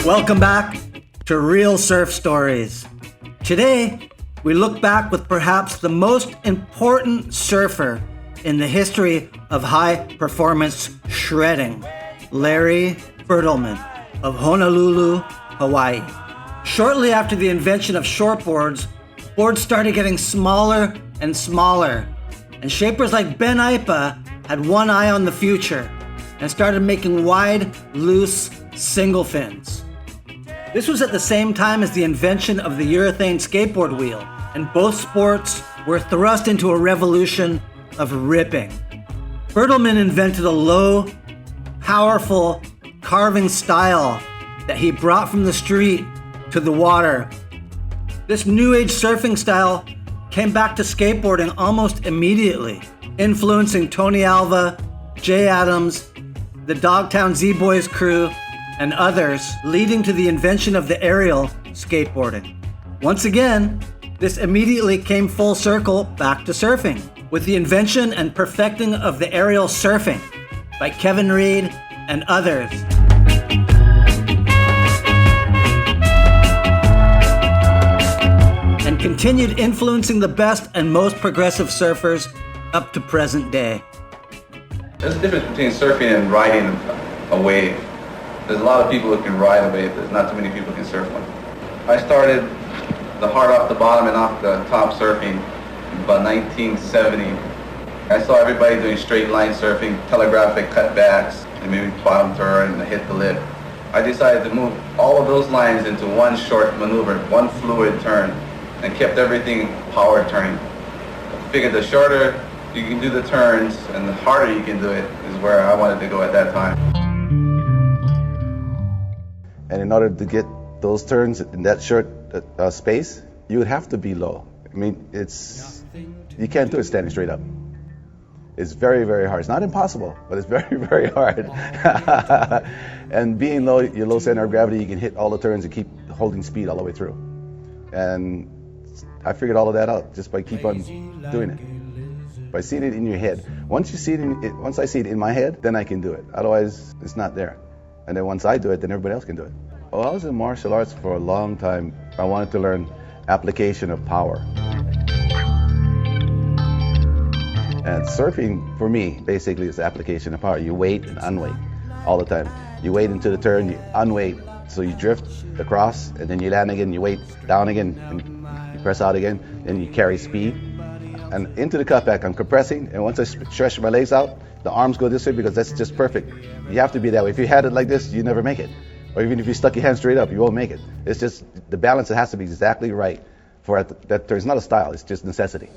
Welcome back to Real Surf Stories. Today, we look back with perhaps the most important surfer in the history of high-performance shredding, Larry Bertlemann of Honolulu, Hawaii. Shortly after the invention of shortboards, boards started getting smaller and smaller, and shapers like Ben Ipa had one eye on the future and started making wide, loose single fins. This was at the same time as the invention of the urethane skateboard wheel, and both sports were thrust into a revolution of ripping. Bertlemann invented a low, powerful carving style that he brought from the street to the water. This new age surfing style came back to skateboarding almost immediately, influencing Tony Alva, Jay Adams, the Dogtown Z-Boys crew, and others, leading to the invention of the aerial skateboarding. Once again, this immediately came full circle back to surfing, with the invention and perfecting of the aerial surfing by Kevin Reed and others. And continued influencing the best and most progressive surfers up to present day. There's a difference between surfing and riding a wave. There's a lot of people who can ride a wave, there's not too many people who can surf one. I started the hard off the bottom and off the top surfing in about 1970. I saw everybody doing straight line surfing, telegraphic cutbacks, and maybe bottom turn and hit the lip. I decided to move all of those lines into one short maneuver, one fluid turn, and kept everything power turning. I figured the shorter you can do the turns and the harder you can do it is where I wanted to go at that time. And in order to get those turns in that short space, you would have to be low. I mean, you can't do it standing straight up. It's very, very hard. It's not impossible, but it's very, very hard. And being low, your low center of gravity, you can hit all the turns and keep holding speed all the way through. And I figured all of that out just by keep on doing it. By seeing it in your head. Once I see it in my head, then I can do it. Otherwise, it's not there. And then once I do it, then everybody else can do it. Well, I was in martial arts for a long time. I wanted to learn application of power. And surfing, for me, basically is application of power. You wait and unweight all the time. You wait into the turn, you unweight. So you drift across, and then you land again, you wait down again, and you press out again, then you carry speed. And into the cutback, I'm compressing, and once I stretch my legs out, the arms go this way because that's just perfect. You have to be that way. If you had it like this, you never make it. Or even if you stuck your hand straight up, you won't make it. It's just the balance that has to be exactly right for that. There's not a style, it's just necessity.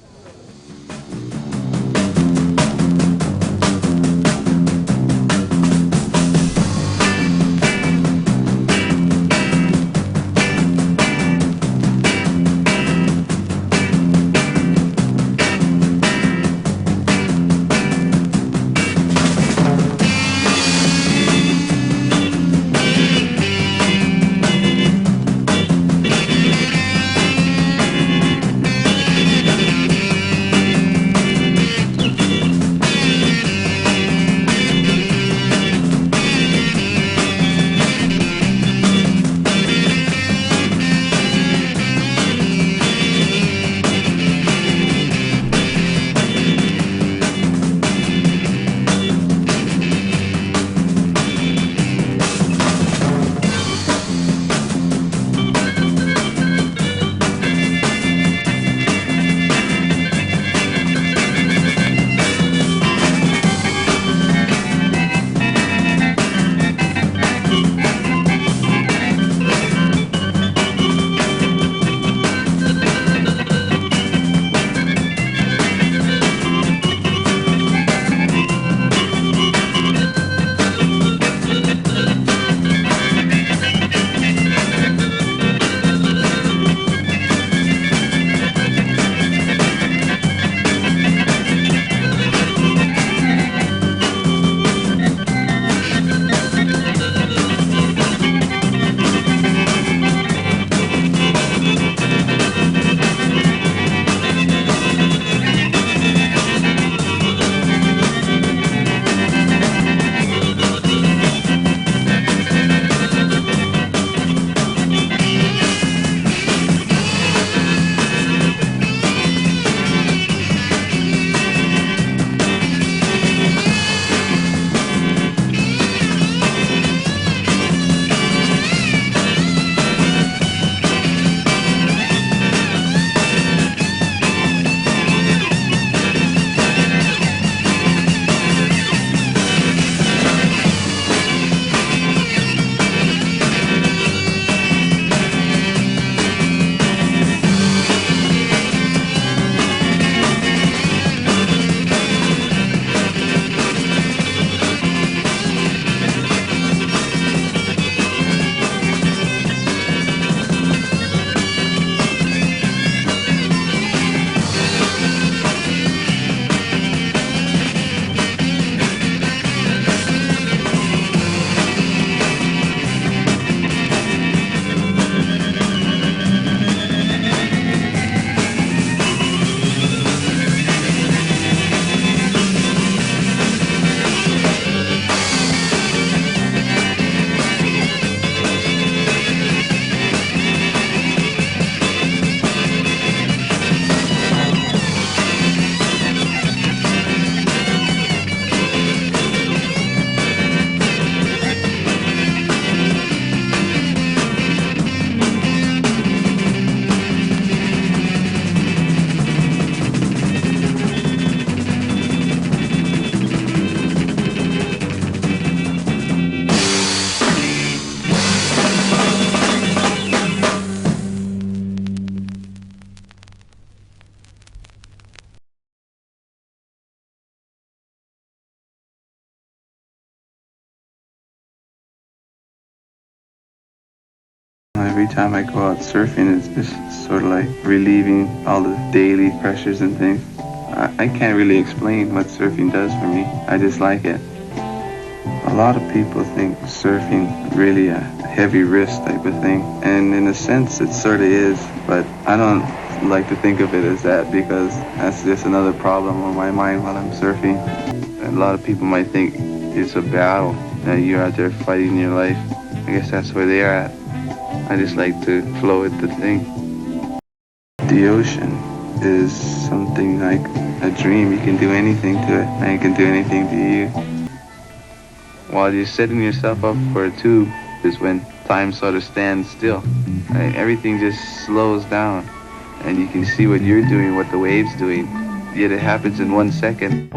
Every time I go out surfing, it's just sort of like relieving all the daily pressures and things. I can't really explain what surfing does for me. I just like it. A lot of people think surfing really a heavy risk type of thing, and in a sense it sort of is, but I don't like to think of it as that because that's just another problem on my mind while I'm surfing. A lot of people might think it's a battle, that you're out there fighting your life. I guess that's where they are at. I just like to flow with the thing. The ocean is something like a dream. You can do anything to it, and it can do anything to you. While you're setting yourself up for a tube is when time sort of stands still. Right? Everything just slows down, and you can see what you're doing, what the wave's doing, yet it happens in 1 second.